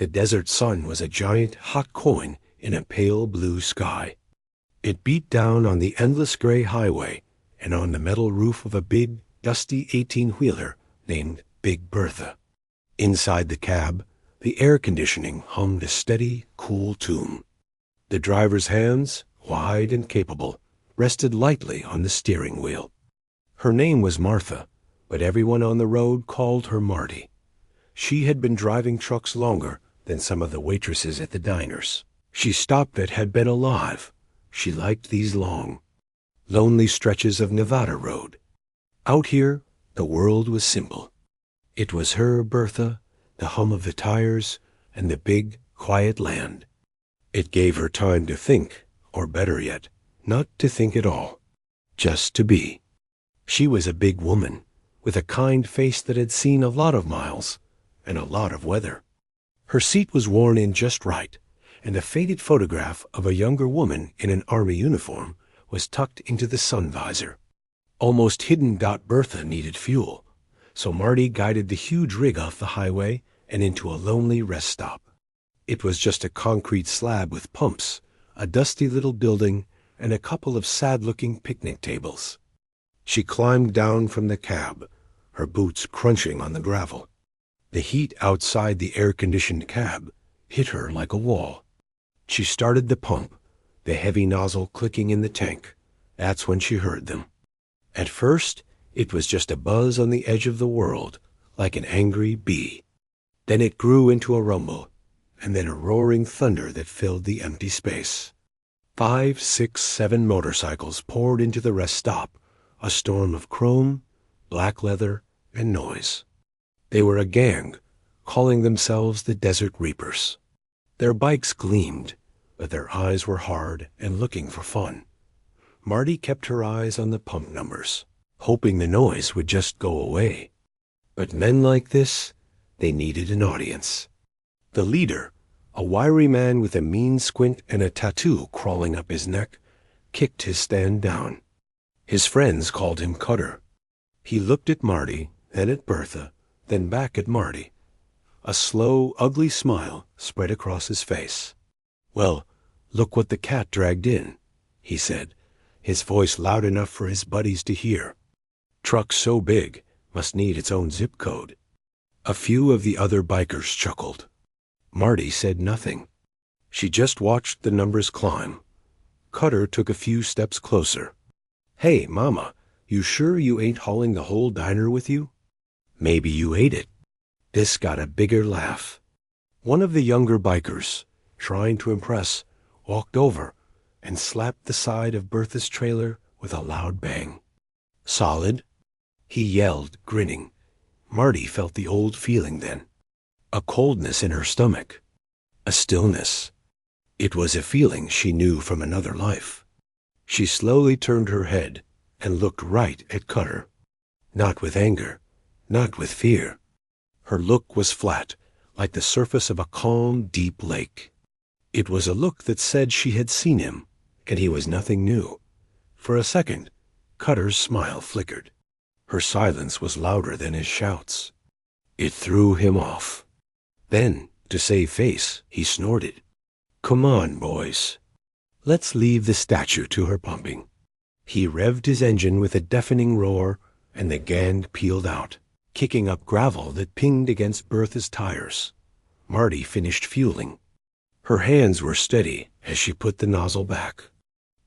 The desert sun was a giant, hot coin in a pale blue sky. It beat down on the endless gray highway and on the metal roof of a big, dusty 18-wheeler named Big Bertha. Inside the cab, the air conditioning hummed a steady, cool tune. The driver's hands, wide and capable, rested lightly on the steering wheel. Her name was Martha, but everyone on the road called her Marty. She had been driving trucks longer than some of the waitresses at the diners. She stopped that had been alive. She liked these long, lonely stretches of Nevada road. Out here, the world was simple. It was her Bertha, the hum of the tires, and the big, quiet land. It gave her time to think, or better yet, not to think at all. Just to be. She was a big woman, with a kind face that had seen a lot of miles and a lot of weather. Her seat was worn in just right, and a faded photograph of a younger woman in an army uniform was tucked into the sun visor. Almost hidden. Bertha needed fuel, so Marty guided the huge rig off the highway and into a lonely rest stop. It was just a concrete slab with pumps, a dusty little building, and a couple of sad-looking picnic tables. She climbed down from the cab, her boots crunching on the gravel. The heat outside the air-conditioned cab hit her like a wall. She started the pump, the heavy nozzle clicking in the tank. That's when she heard them. At first, it was just a buzz on the edge of the world, like an angry bee. Then it grew into a rumble, and then a roaring thunder that filled the empty space. 5, 6, 7 motorcycles poured into the rest stop, a storm of chrome, black leather, and noise. They were a gang, calling themselves the Desert Reapers. Their bikes gleamed, but their eyes were hard and looking for fun. Marty kept her eyes on the pump numbers, hoping the noise would just go away. But men like this, they needed an audience. The leader, a wiry man with a mean squint and a tattoo crawling up his neck, kicked his stand down. His friends called him Cutter. He looked at Marty, then at Bertha, then back at Marty. A slow, ugly smile spread across his face. "Well, look what the cat dragged in," he said, his voice loud enough for his buddies to hear. "Truck so big, must need its own zip code." A few of the other bikers chuckled. Marty said nothing. She just watched the numbers climb. Cutter took a few steps closer. "Hey, Mama, you sure you ain't hauling the whole diner with you?" "Maybe you ate it." This got a bigger laugh. One of the younger bikers, trying to impress, walked over and slapped the side of Bertha's trailer with a loud bang. "Solid?" he yelled, grinning. Marty felt the old feeling then. A coldness in her stomach. A stillness. It was a feeling she knew from another life. She slowly turned her head and looked right at Cutter. Not with anger, not with fear. Her look was flat, like the surface of a calm, deep lake. It was a look that said she had seen him, and he was nothing new. For a second, Cutter's smile flickered. Her silence was louder than his shouts. It threw him off. Then, to save face, he snorted. "Come on, boys. Let's leave the statue to her pumping." He revved his engine with a deafening roar, and the gang peeled out, kicking up gravel that pinged against Bertha's tires. Marty finished fueling. Her hands were steady as she put the nozzle back.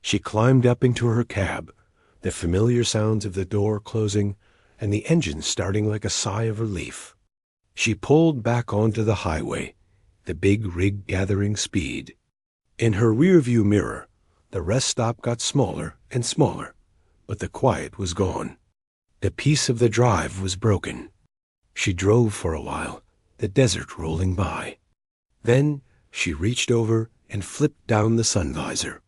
She climbed up into her cab, the familiar sounds of the door closing and the engine starting like a sigh of relief. She pulled back onto the highway, the big rig gathering speed. In her rearview mirror, the rest stop got smaller and smaller, but the quiet was gone. The peace of the drive was broken. She drove for a while, the desert rolling by. Then she reached over and flipped down the sun visor.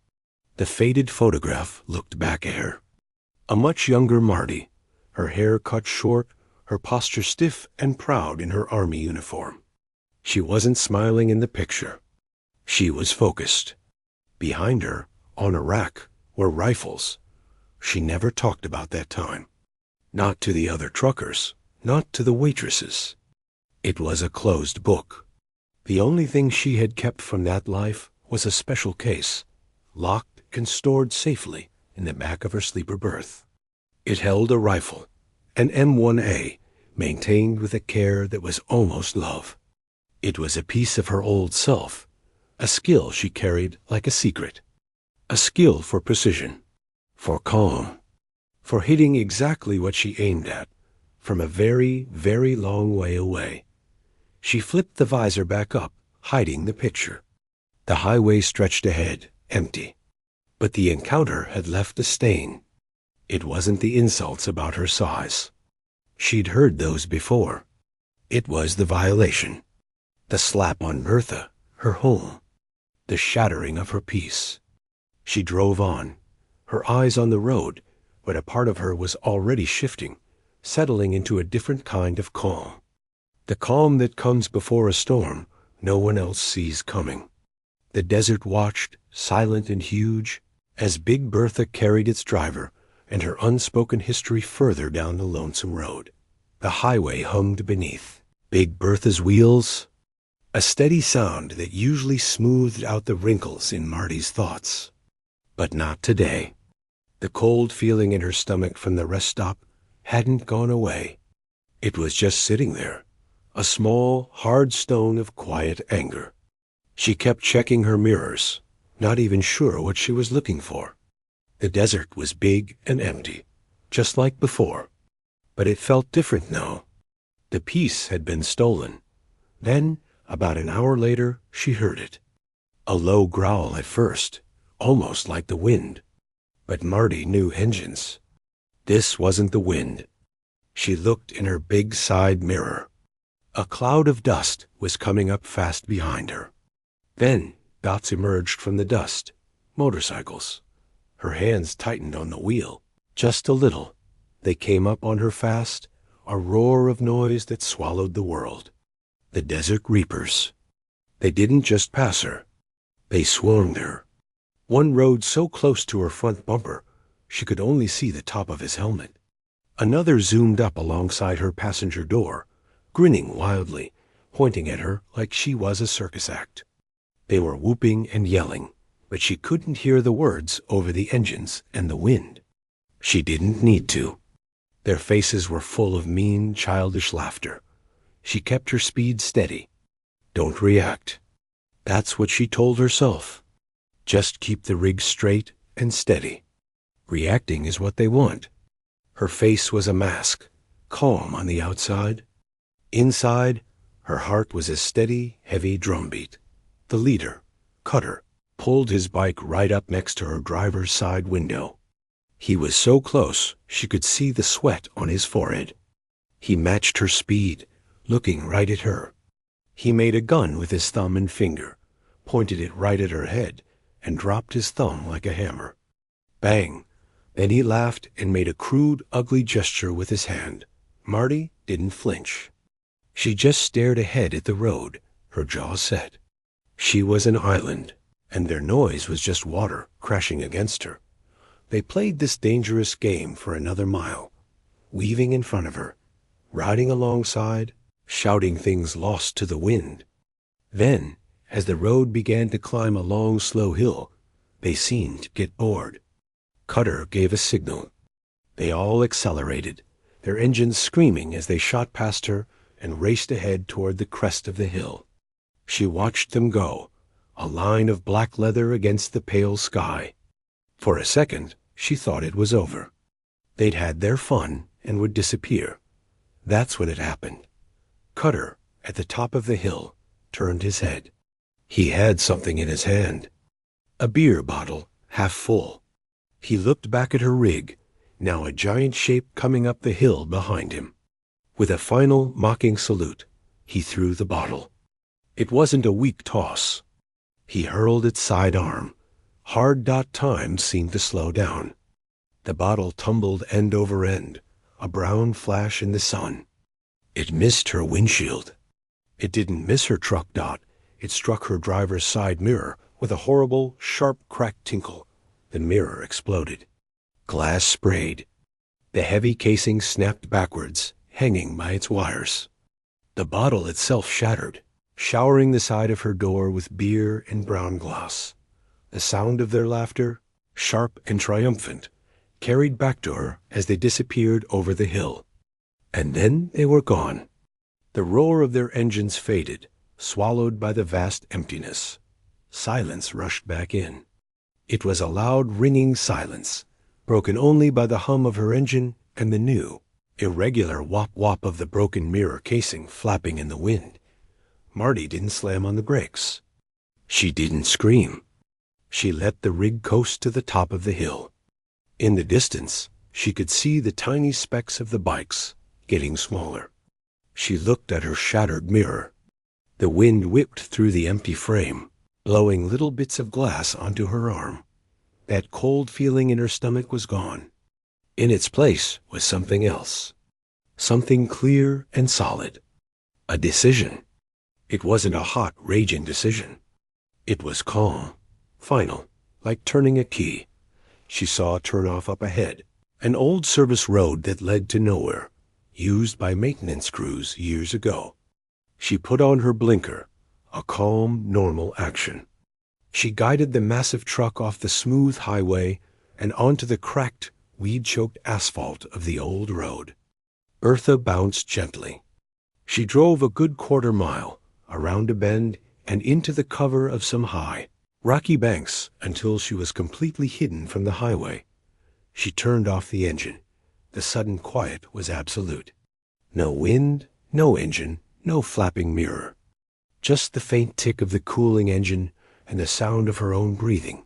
The faded photograph looked back at her. A much younger Marty, her hair cut short, her posture stiff and proud in her army uniform. She wasn't smiling in the picture. She was focused. Behind her, on a rack, were rifles. She never talked about that time. Not to the other truckers, not to the waitresses. It was a closed book. The only thing she had kept from that life was a special case, locked and stored safely in the back of her sleeper berth. It held a rifle, an M1A, maintained with a care that was almost love. It was a piece of her old self, a skill she carried like a secret, a skill for precision, for calm, for hitting exactly what she aimed at, from a very, very long way away. She flipped the visor back up, hiding the picture. The highway stretched ahead, empty. But the encounter had left a stain. It wasn't the insults about her size. She'd heard those before. It was the violation. The slap on Bertha, her home. The shattering of her peace. She drove on, her eyes on the road, but a part of her was already shifting, settling into a different kind of calm. The calm that comes before a storm no one else sees coming. The desert watched, silent and huge, as Big Bertha carried its driver and her unspoken history further down the lonesome road. The highway hummed beneath. Big Bertha's wheels, a steady sound that usually smoothed out the wrinkles in Marty's thoughts. But not today. The cold feeling in her stomach from the rest stop hadn't gone away. It was just sitting there, a small, hard stone of quiet anger. She kept checking her mirrors, not even sure what she was looking for. The desert was big and empty, just like before. But it felt different now. The peace had been stolen. Then, about an hour later, she heard it. A low growl at first, almost like the wind. But Marty knew engines. This wasn't the wind. She looked in her big side mirror. A cloud of dust was coming up fast behind her. Then dots emerged from the dust, motorcycles. Her hands tightened on the wheel, just a little. They came up on her fast, a roar of noise that swallowed the world. The Desert Reapers. They didn't just pass her. They swarmed her. One rode so close to her front bumper, she could only see the top of his helmet. Another zoomed up alongside her passenger door, grinning wildly, pointing at her like she was a circus act. They were whooping and yelling, but she couldn't hear the words over the engines and the wind. She didn't need to. Their faces were full of mean, childish laughter. She kept her speed steady. Don't react. That's what she told herself. Just keep the rig straight and steady. Reacting is what they want. Her face was a mask, calm on the outside. Inside, her heart was a steady, heavy drumbeat. The leader, Cutter, pulled his bike right up next to her driver's side window. He was so close she could see the sweat on his forehead. He matched her speed, looking right at her. He made a gun with his thumb and finger, pointed it right at her head, and dropped his thumb like a hammer. Bang! Then he laughed and made a crude, ugly gesture with his hand. Marty didn't flinch. She just stared ahead at the road, her jaw set. She was an island, and their noise was just water crashing against her. They played this dangerous game for another mile, weaving in front of her, riding alongside, shouting things lost to the wind. Then, as the road began to climb a long, slow hill, they seemed to get bored. Cutter gave a signal. They all accelerated, their engines screaming as they shot past her and raced ahead toward the crest of the hill. She watched them go, a line of black leather against the pale sky. For a second, she thought it was over. They'd had their fun and would disappear. That's what had happened. Cutter, at the top of the hill, turned his head. He had something in his hand. A beer bottle, half full. He looked back at her rig, now a giant shape coming up the hill behind him. With a final mocking salute, he threw the bottle. It wasn't a weak toss. He hurled its sidearm. Hard dot time seemed to slow down. The bottle tumbled end over end, a brown flash in the sun. It missed her windshield. It didn't miss her truck dot. It struck her driver's side mirror with a horrible, sharp, cracked tinkle. The mirror exploded. Glass sprayed. The heavy casing snapped backwards, hanging by its wires. The bottle itself shattered. showering the side of her door with beer and brown glass. The sound of their laughter, sharp and triumphant, carried back to her as they disappeared over the hill. And then they were gone. The roar of their engines faded, swallowed by the vast emptiness. Silence rushed back in. It was a loud, ringing silence, broken only by the hum of her engine and the new, irregular whop-whop of the broken mirror casing flapping in the wind. Marty didn't slam on the brakes. She didn't scream. She let the rig coast to the top of the hill. In the distance, she could see the tiny specks of the bikes, getting smaller. She looked at her shattered mirror. The wind whipped through the empty frame, blowing little bits of glass onto her arm. That cold feeling in her stomach was gone. In its place was something else. Something clear and solid. A decision. It wasn't a hot, raging decision. It was calm, final, like turning a key. She saw a turnoff up ahead, an old service road that led to nowhere, used by maintenance crews years ago. She put on her blinker, a calm, normal action. She guided the massive truck off the smooth highway and onto the cracked, weed-choked asphalt of the old road. Bertha bounced gently. She drove a good quarter-mile, around a bend, and into the cover of some high, rocky banks until she was completely hidden from the highway. She turned off the engine. The sudden quiet was absolute. No wind, no engine, no flapping mirror. Just the faint tick of the cooling engine and the sound of her own breathing.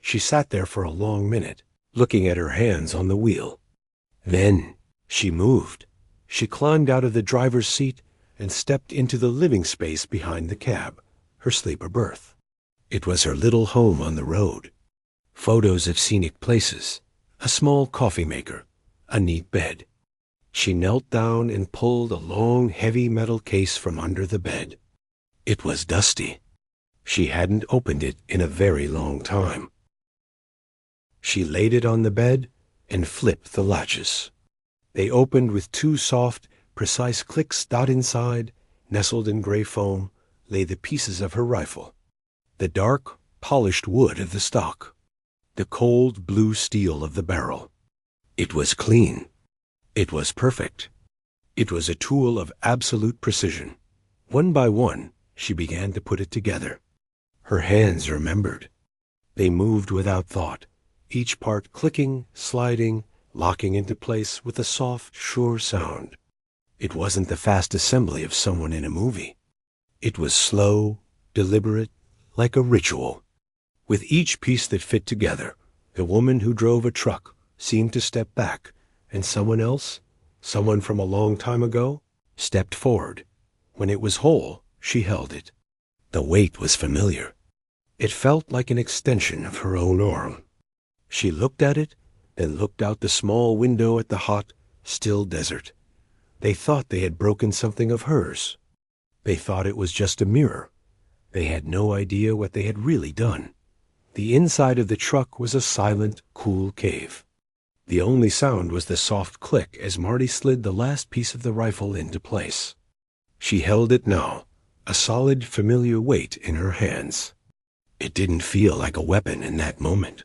She sat there for a long minute, looking at her hands on the wheel. Then she moved. She climbed out of the driver's seat and stepped into the living space behind the cab, her sleeper berth. It was her little home on the road. Photos of scenic places, a small coffee maker, a neat bed. She knelt down and pulled a long, heavy metal case from under the bed. It was dusty. She hadn't opened it in a very long time. She laid it on the bed and flipped the latches. They opened with two soft, precise clicks. Inside, nestled in gray foam, lay the pieces of her rifle. The dark, polished wood of the stock. The cold blue steel of the barrel. It was clean. It was perfect. It was a tool of absolute precision. One by one, she began to put it together. Her hands remembered. They moved without thought, each part clicking, sliding, locking into place with a soft, sure sound. It wasn't the fast assembly of someone in a movie. It was slow, deliberate, like a ritual. With each piece that fit together, the woman who drove a truck seemed to step back, and someone else, someone from a long time ago, stepped forward. When it was whole, she held it. The weight was familiar. It felt like an extension of her own arm. She looked at it, then looked out the small window at the hot, still desert. They thought they had broken something of hers. They thought it was just a mirror. They had no idea what they had really done. The inside of the truck was a silent, cool cave. The only sound was the soft click as Marty slid the last piece of the rifle into place. She held it now, a solid, familiar weight in her hands. It didn't feel like a weapon in that moment.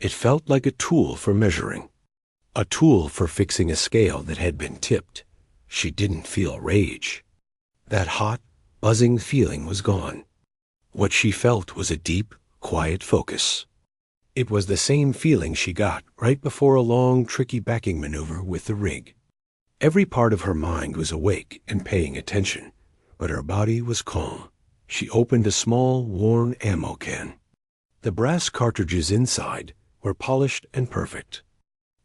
It felt like a tool for measuring, a tool for fixing a scale that had been tipped. She didn't feel rage. That hot, buzzing feeling was gone. What she felt was a deep, quiet focus. It was the same feeling she got right before a long, tricky backing maneuver with the rig. Every part of her mind was awake and paying attention, but her body was calm. She opened a small, worn ammo can. The brass cartridges inside were polished and perfect.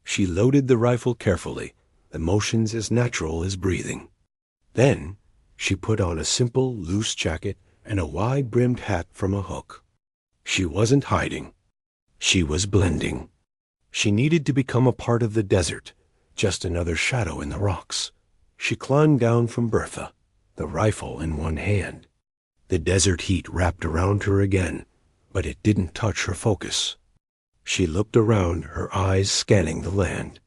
She loaded the rifle carefully, the motions as natural as breathing. Then she put on a simple, loose jacket and a wide-brimmed hat from a hook. She wasn't hiding. She was blending. She needed to become a part of the desert, just another shadow in the rocks. She climbed down from Bertha, the rifle in one hand. The desert heat wrapped around her again, but it didn't touch her focus. She looked around, her eyes scanning the land.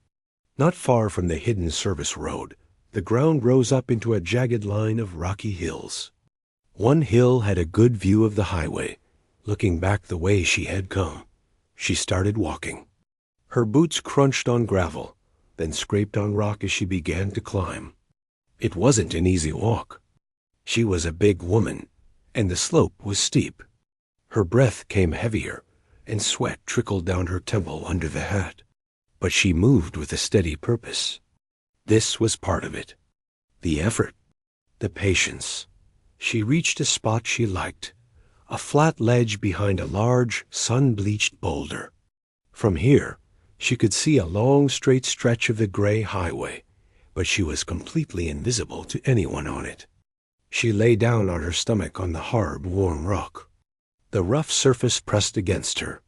Not far from the hidden service road, the ground rose up into a jagged line of rocky hills. One hill had a good view of the highway, looking back the way she had come. She started walking. Her boots crunched on gravel, then scraped on rock as she began to climb. It wasn't an easy walk. She was a big woman, and the slope was steep. Her breath came heavier, and sweat trickled down her temple under the hat. But she moved with a steady purpose. This was part of it. The effort, the patience. She reached a spot she liked, a flat ledge behind a large, sun-bleached boulder. From here, she could see a long, straight stretch of the gray highway, but she was completely invisible to anyone on it. She lay down on her stomach on the hard, warm rock. The rough surface pressed against her.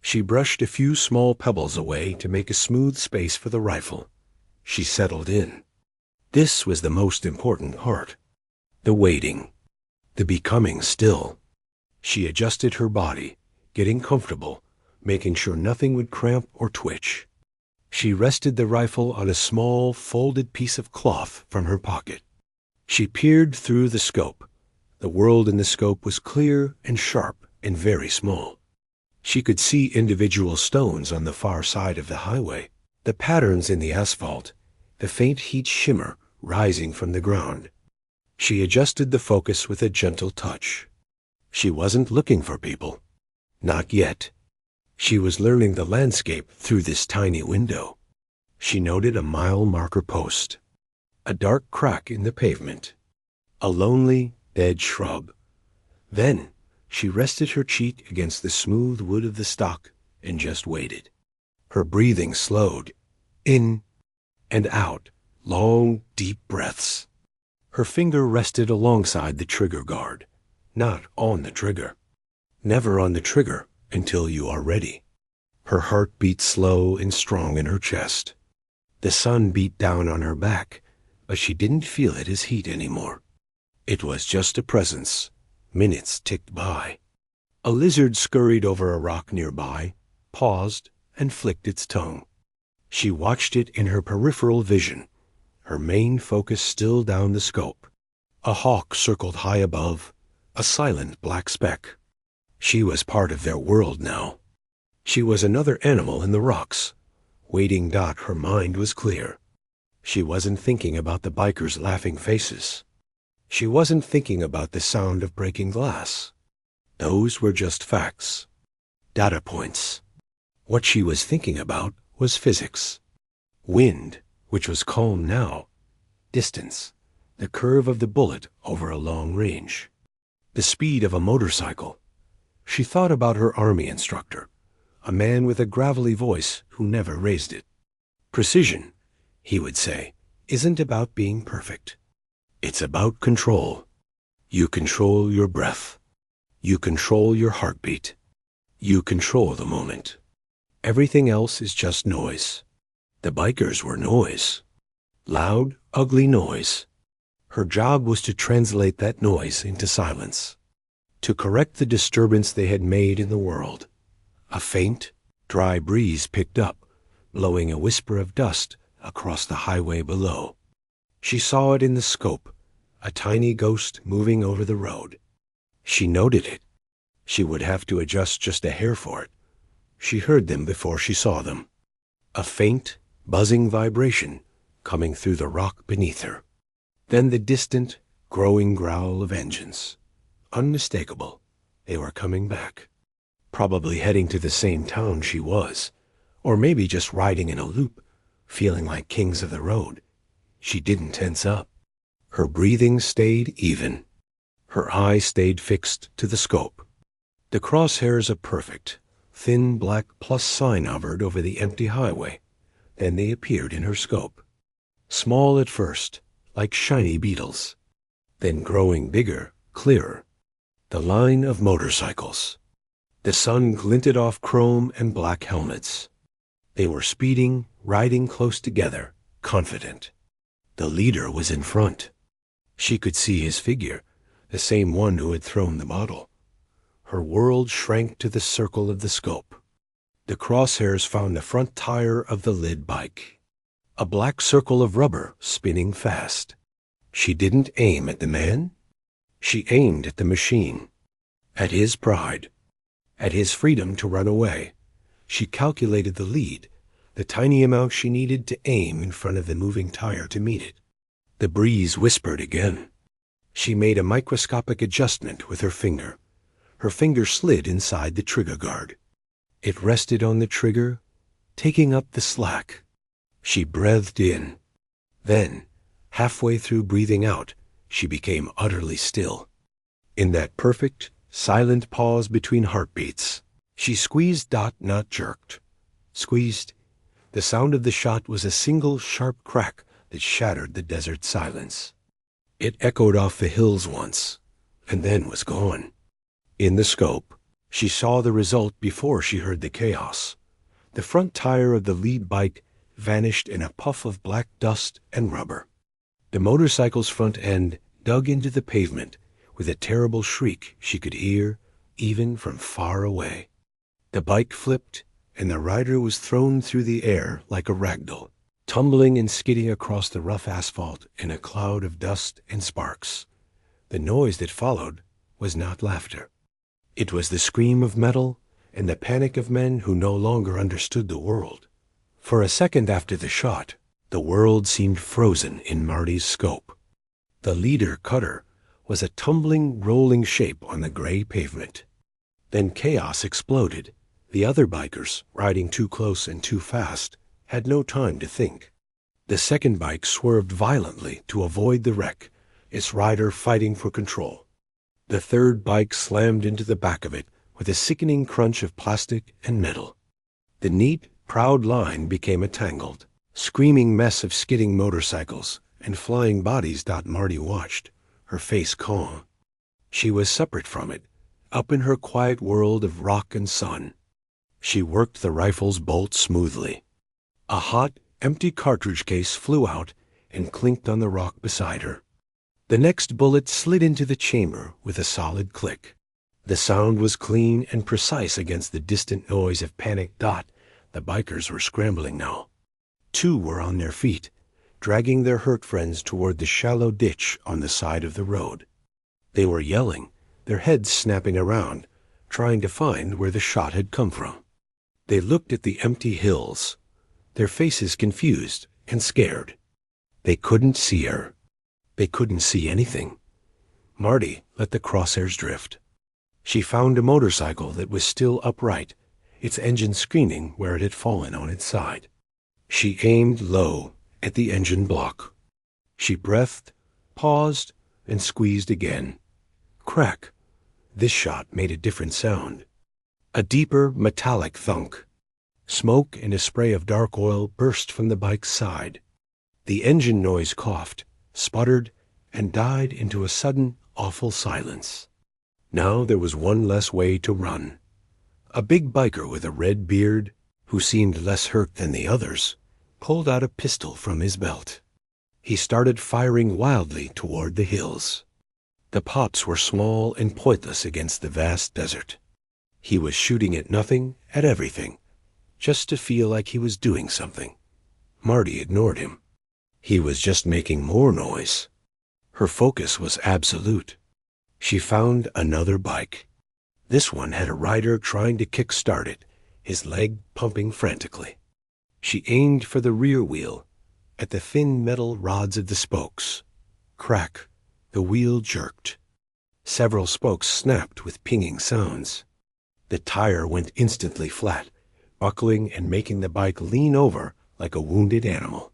She brushed a few small pebbles away to make a smooth space for the rifle. She settled in. This was the most important part. The waiting. The becoming still. She adjusted her body, getting comfortable, making sure nothing would cramp or twitch. She rested the rifle on a small, folded piece of cloth from her pocket. She peered through the scope. The world in the scope was clear and sharp and very small. She could see individual stones on the far side of the highway, the patterns in the asphalt, the faint heat shimmer rising from the ground. She adjusted the focus with a gentle touch. She wasn't looking for people. Not yet. She was learning the landscape through this tiny window. She noted a mile marker post, a dark crack in the pavement, a lonely, dead shrub. Then she rested her cheek against the smooth wood of the stock and just waited. Her breathing slowed, in and out, long, deep breaths. Her finger rested alongside the trigger guard, not on the trigger. Never on the trigger until you are ready. Her heart beat slow and strong in her chest. The sun beat down on her back, but she didn't feel it as heat anymore. It was just a presence. Minutes ticked by. A lizard scurried over a rock nearby, paused, and flicked its tongue. She watched it in her peripheral vision, her main focus still down the scope. A hawk circled high above, a silent black speck. She was part of their world now. She was another animal in the rocks. Waiting dot, her mind was clear. She wasn't thinking about the bikers' laughing faces. She wasn't thinking about the sound of breaking glass. Those were just facts. Data points. What she was thinking about was physics. Wind, which was calm now. Distance, the curve of the bullet over a long range. The speed of a motorcycle. She thought about her army instructor, a man with a gravelly voice who never raised it. Precision, he would say, isn't about being perfect. It's about control. You control your breath. You control your heartbeat. You control the moment. Everything else is just noise. The bikers were noise. Loud, ugly noise. Her job was to translate that noise into silence. To correct the disturbance they had made in the world. A faint, dry breeze picked up, blowing a whisper of dust across the highway below. She saw it in the scope, a tiny ghost moving over the road. She noted it. She would have to adjust just a hair for it. She heard them before she saw them. A faint, buzzing vibration coming through the rock beneath her. Then the distant, growing growl of engines. Unmistakable. They were coming back. Probably heading to the same town she was, or maybe just riding in a loop, feeling like kings of the road. She didn't tense up. Her breathing stayed even. Her eye stayed fixed to the scope. The crosshairs, a perfect, thin black plus sign hovered over the empty highway. Then they appeared in her scope. Small at first, like shiny beetles. Then growing bigger, clearer. The line of motorcycles. The sun glinted off chrome and black helmets. They were speeding, riding close together, confident. The leader was in front. She could see his figure, the same one who had thrown the bottle. Her world shrank to the circle of the scope. The crosshairs found the front tire of the lid bike. A black circle of rubber spinning fast. She didn't aim at the man. She aimed at the machine, at his pride, at his freedom to run away. She calculated the lead, the tiny amount she needed to aim in front of the moving tire to meet it. The breeze whispered again. She made a microscopic adjustment with her finger. Her finger slid inside the trigger guard. It rested on the trigger, taking up the slack. She breathed in. Then, halfway through breathing out, she became utterly still. In that perfect, silent pause between heartbeats, she squeezed, not jerked. Squeezed. The sound of the shot was a single sharp crack that shattered the desert silence. It echoed off the hills once, and then was gone. In the scope, she saw the result before she heard the chaos. The front tire of the lead bike vanished in a puff of black dust and rubber. The motorcycle's front end dug into the pavement with a terrible shriek she could hear even from far away. The bike flipped, and the rider was thrown through the air like a ragdoll, tumbling and skidding across the rough asphalt in a cloud of dust and sparks. The noise that followed was not laughter. It was the scream of metal and the panic of men who no longer understood the world. For a second after the shot, the world seemed frozen in Marty's scope. The leader, Cutter, was a tumbling, rolling shape on the gray pavement. Then chaos exploded. The other bikers, riding too close and too fast, had no time to think. The second bike swerved violently to avoid the wreck, its rider fighting for control. The third bike slammed into the back of it with a sickening crunch of plastic and metal. The neat, proud line became a tangled, screaming mess of skidding motorcycles and flying bodies. Marty watched, her face calm. She was separate from it, up in her quiet world of rock and sun. She worked the rifle's bolt smoothly. A hot, empty cartridge case flew out and clinked on the rock beside her. The next bullet slid into the chamber with a solid click. The sound was clean and precise against the distant noise of panic. The bikers were scrambling now. Two were on their feet, dragging their hurt friends toward the shallow ditch on the side of the road. They were yelling, their heads snapping around, trying to find where the shot had come from. They looked at the empty hills, their faces confused and scared. They couldn't see her. They couldn't see anything. Marty let the crosshairs drift. She found a motorcycle that was still upright, its engine screaming where it had fallen on its side. She aimed low at the engine block. She breathed, paused, and squeezed again. Crack. This shot made a different sound. A deeper, metallic thunk. Smoke and a spray of dark oil burst from the bike's side. The engine noise coughed, sputtered, and died into a sudden, awful silence. Now there was one less way to run. A big biker with a red beard, who seemed less hurt than the others, pulled out a pistol from his belt. He started firing wildly toward the hills. The pops were small and pointless against the vast desert. He was shooting at nothing, at everything, just to feel like he was doing something. Marty ignored him. He was just making more noise. Her focus was absolute. She found another bike. This one had a rider trying to kick-start it, his leg pumping frantically. She aimed for the rear wheel, at the thin metal rods of the spokes. Crack. The wheel jerked. Several spokes snapped with pinging sounds. The tire went instantly flat, buckling and making the bike lean over like a wounded animal.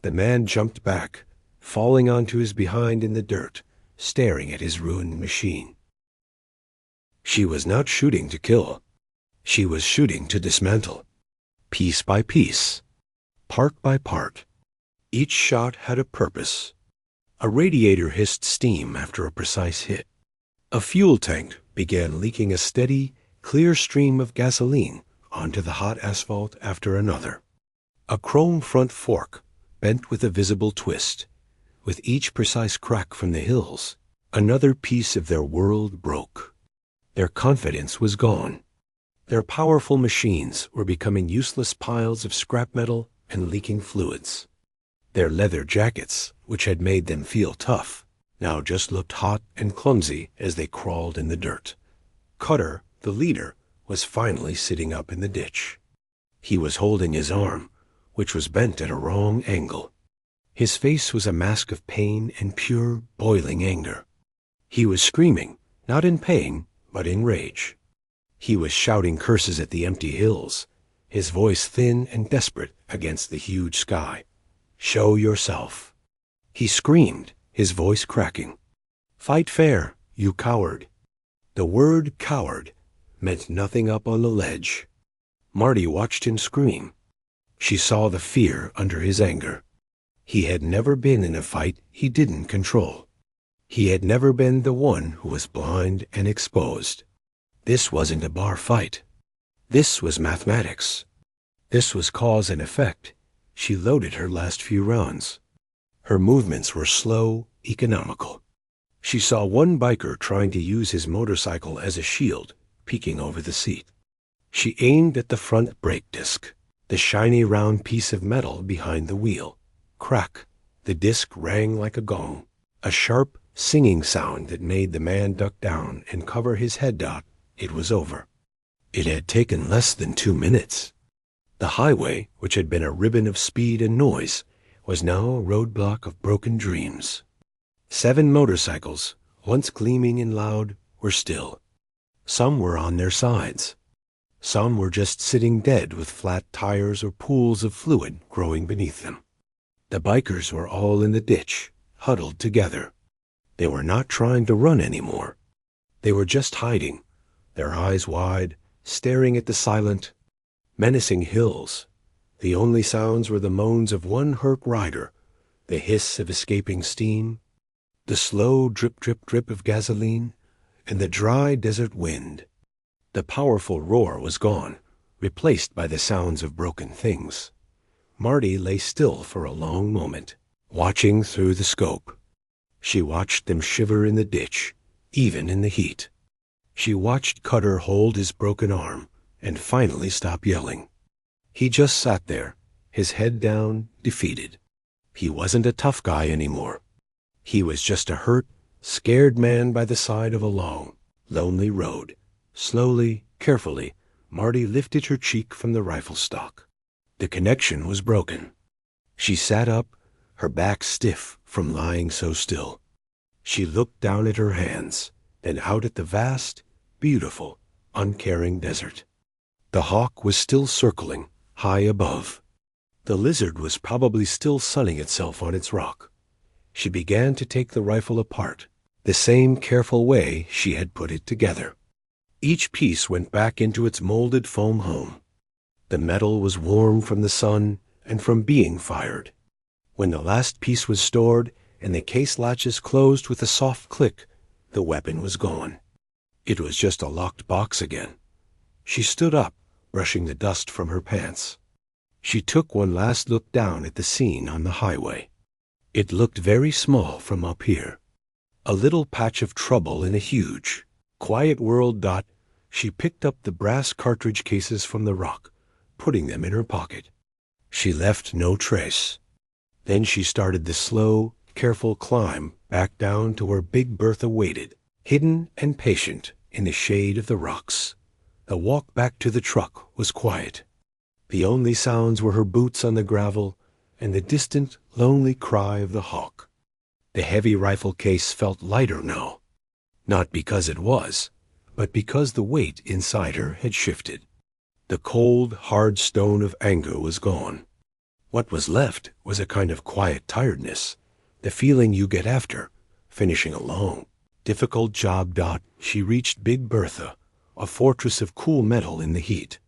The man jumped back, falling onto his behind in the dirt, staring at his ruined machine. She was not shooting to kill. She was shooting to dismantle. Piece by piece. Part by part. Each shot had a purpose. A radiator hissed steam after a precise hit. A fuel tank began leaking a steady, clear stream of gasoline onto the hot asphalt after another. A chrome front fork bent with a visible twist. With each precise crack from the hills, another piece of their world broke. Their confidence was gone. Their powerful machines were becoming useless piles of scrap metal and leaking fluids. Their leather jackets, which had made them feel tough, now just looked hot and clumsy as they crawled in the dirt. Cutter, the leader, was finally sitting up in the ditch. He was holding his arm, which was bent at a wrong angle. His face was a mask of pain and pure, boiling anger. He was screaming, not in pain, but in rage. He was shouting curses at the empty hills, his voice thin and desperate against the huge sky. "Show yourself." He screamed, his voice cracking. "Fight fair, you coward." The word coward meant nothing up on the ledge. Marty watched him scream. She saw the fear under his anger. He had never been in a fight he didn't control. He had never been the one who was blind and exposed. This wasn't a bar fight. This was mathematics. This was cause and effect. She loaded her last few rounds. Her movements were slow, economical. She saw one biker trying to use his motorcycle as a shield, peeking over the seat. She aimed at the front brake disc, the shiny round piece of metal behind the wheel. Crack! The disc rang like a gong, a sharp, singing sound that made the man duck down and cover his head. It was over. It had taken less than 2 minutes. The highway, which had been a ribbon of speed and noise, was now a roadblock of broken dreams. 7 motorcycles, once gleaming and loud, were still. Some were on their sides. Some were just sitting dead with flat tires or pools of fluid growing beneath them. The bikers were all in the ditch, huddled together. They were not trying to run anymore. They were just hiding, their eyes wide, staring at the silent, menacing hills. The only sounds were the moans of one hurt rider, the hiss of escaping steam, the slow drip, drip, drip of gasoline, and the dry desert wind. The powerful roar was gone, replaced by the sounds of broken things. Marty lay still for a long moment, watching through the scope. She watched them shiver in the ditch, even in the heat. She watched Cutter hold his broken arm and finally stop yelling. He just sat there, his head down, defeated. He wasn't a tough guy anymore. He was just a hurt, scared man by the side of a long, lonely road. Slowly, carefully, Marty lifted her cheek from the rifle stock. The connection was broken. She sat up, her back stiff from lying so still. She looked down at her hands, then out at the vast, beautiful, uncaring desert. The hawk was still circling, high above. The lizard was probably still sunning itself on its rock. She began to take the rifle apart, the same careful way she had put it together. Each piece went back into its molded foam home. The metal was warm from the sun and from being fired. When the last piece was stored and the case latches closed with a soft click, the weapon was gone. It was just a locked box again. She stood up, brushing the dust from her pants. She took one last look down at the scene on the highway. It looked very small from up here. A little patch of trouble in a huge, quiet world. She picked up the brass cartridge cases from the rock, putting them in her pocket. She left no trace. Then she started the slow, careful climb back down to where Big Bertha waited, hidden and patient in the shade of the rocks. The walk back to the truck was quiet. The only sounds were her boots on the gravel and the distant, lonely cry of the hawk. The heavy rifle case felt lighter now, not because it was, but because the weight inside her had shifted. The cold, hard stone of anger was gone. What was left was a kind of quiet tiredness, the feeling you get after finishing a long, difficult job. She reached Big Bertha, a fortress of cool metal in the heat.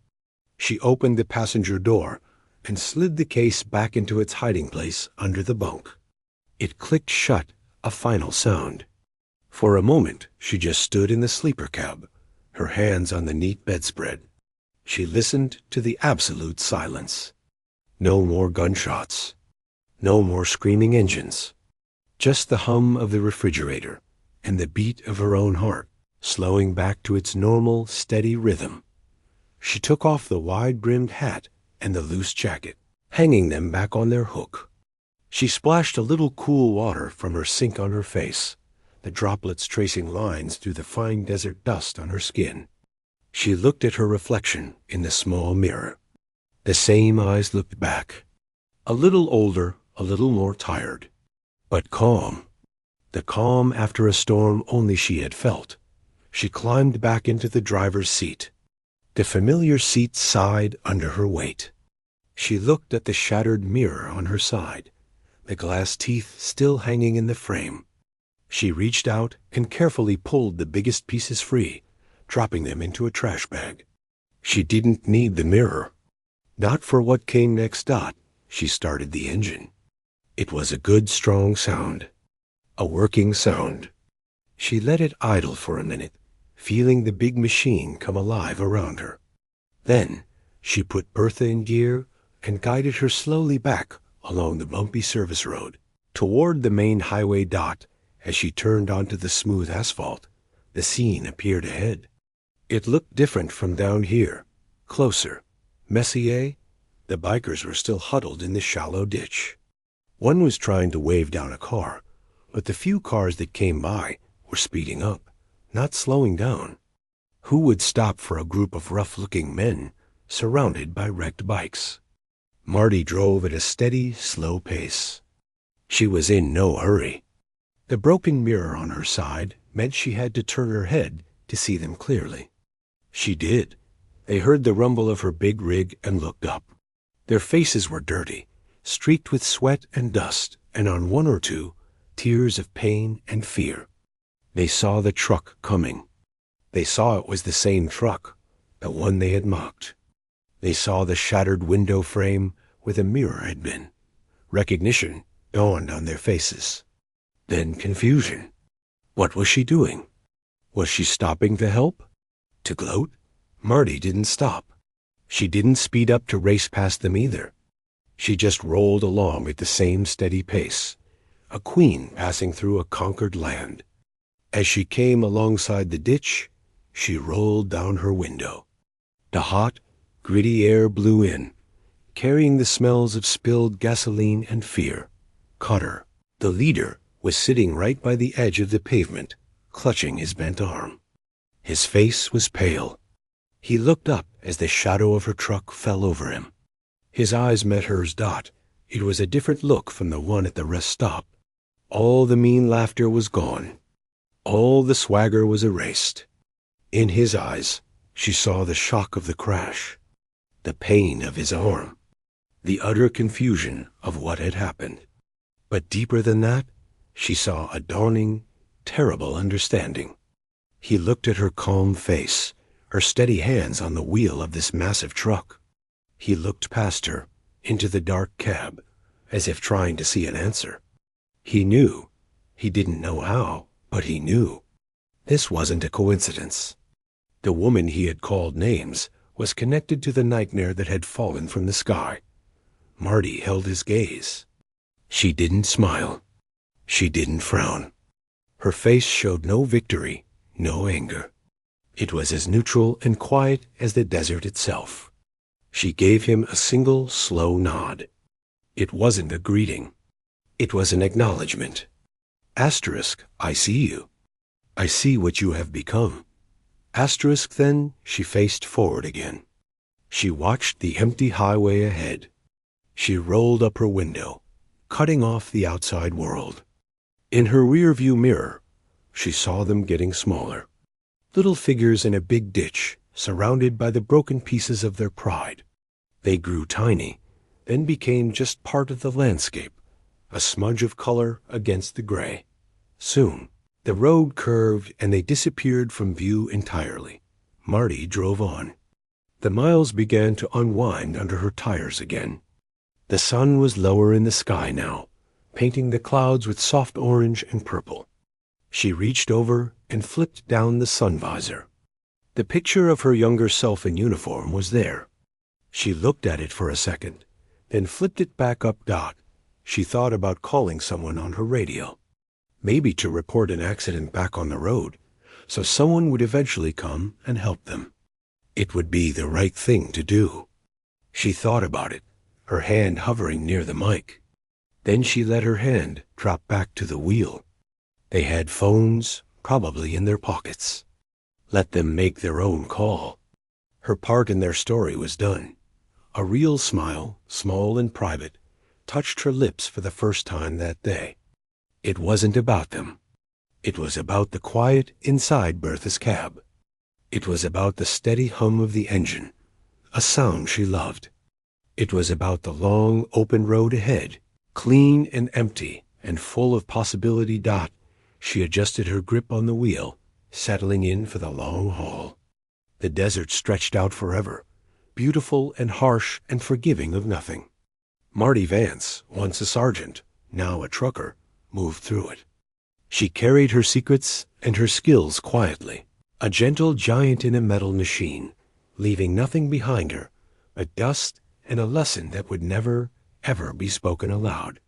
She opened the passenger door and slid the case back into its hiding place under the bunk. It clicked shut, a final sound. For a moment, she just stood in the sleeper cab, her hands on the neat bedspread. She listened to the absolute silence. No more gunshots. No more screaming engines. Just the hum of the refrigerator and the beat of her own heart, slowing back to its normal, steady rhythm. She took off the wide-brimmed hat and the loose jacket, hanging them back on their hook. She splashed a little cool water from her sink on her face, the droplets tracing lines through the fine desert dust on her skin. She looked at her reflection in the small mirror. The same eyes looked back. A little older, a little more tired, but calm. The calm after a storm only she had felt. She climbed back into the driver's seat. The familiar seat sighed under her weight. She looked at the shattered mirror on her side, the glass teeth still hanging in the frame. She reached out and carefully pulled the biggest pieces free, dropping them into a trash bag. She didn't need the mirror. Not for what came next. She started the engine. It was a good, strong sound. A working sound. She let it idle for a minute, feeling the big machine come alive around her. Then she put Bertha in gear and guided her slowly back along the bumpy service road, toward the main highway. As she turned onto the smooth asphalt, the scene appeared ahead. It looked different from down here, closer. Messy, eh? The bikers were still huddled in the shallow ditch. One was trying to wave down a car, but the few cars that came by were speeding up, not slowing down. Who would stop for a group of rough-looking men surrounded by wrecked bikes? Marty drove at a steady, slow pace. She was in no hurry. The broken mirror on her side meant she had to turn her head to see them clearly. She did. They heard the rumble of her big rig and looked up. Their faces were dirty, streaked with sweat and dust, and on one or two, tears of pain and fear. They saw the truck coming. They saw it was the same truck, the one they had mocked. They saw the shattered window frame where the mirror had been. Recognition dawned on their faces. Then confusion. What was she doing? Was she stopping to help? To gloat? Marty didn't stop. She didn't speed up to race past them either. She just rolled along at the same steady pace, a queen passing through a conquered land. As she came alongside the ditch, she rolled down her window. The hot, gritty air blew in, carrying the smells of spilled gasoline and fear. Cutter, the leader, was sitting right by the edge of the pavement, clutching his bent arm. His face was pale. He looked up as the shadow of her truck fell over him. His eyes met hers. It was a different look from the one at the rest stop. All the mean laughter was gone. All the swagger was erased. In his eyes, she saw the shock of the crash, the pain of his arm, the utter confusion of what had happened. But deeper than that, she saw a dawning, terrible understanding. He looked at her calm face, her steady hands on the wheel of this massive truck. He looked past her, into the dark cab, as if trying to see an answer. He knew. He didn't know how, but he knew. This wasn't a coincidence. The woman he had called names was connected to the nightmare that had fallen from the sky. Marty held his gaze. She didn't smile. She didn't frown. Her face showed no victory, no anger. It was as neutral and quiet as the desert itself. She gave him a single, slow nod. It wasn't a greeting. It was an acknowledgement. Asterisk, I see you. I see what you have become. Asterisk, then she faced forward again. She watched the empty highway ahead. She rolled up her window, cutting off the outside world. In her rear-view mirror, she saw them getting smaller. Little figures in a big ditch, surrounded by the broken pieces of their pride. They grew tiny, then became just part of the landscape, a smudge of color against the gray. Soon, the road curved and they disappeared from view entirely. Marty drove on. The miles began to unwind under her tires again. The sun was lower in the sky now, painting the clouds with soft orange and purple. She reached over and flipped down the sun visor. The picture of her younger self in uniform was there. She looked at it for a second, then flipped it back up. She thought about calling someone on her radio, maybe to report an accident back on the road, so someone would eventually come and help them. It would be the right thing to do. She thought about it, her hand hovering near the mic. Then she let her hand drop back to the wheel. They had phones, probably in their pockets. Let them make their own call. Her part in their story was done. A real smile, small and private, touched her lips for the first time that day. It wasn't about them. It was about the quiet inside Bertha's cab. It was about the steady hum of the engine, a sound she loved. It was about the long, open road ahead, clean and empty and full of possibility. She adjusted her grip on the wheel, settling in for the long haul. The desert stretched out forever, beautiful and harsh and forgiving of nothing. Marty Vance, once a sergeant, now a trucker, moved through it. She carried her secrets and her skills quietly, a gentle giant in a metal machine, leaving nothing behind her but dust and a lesson that would never, ever be spoken aloud.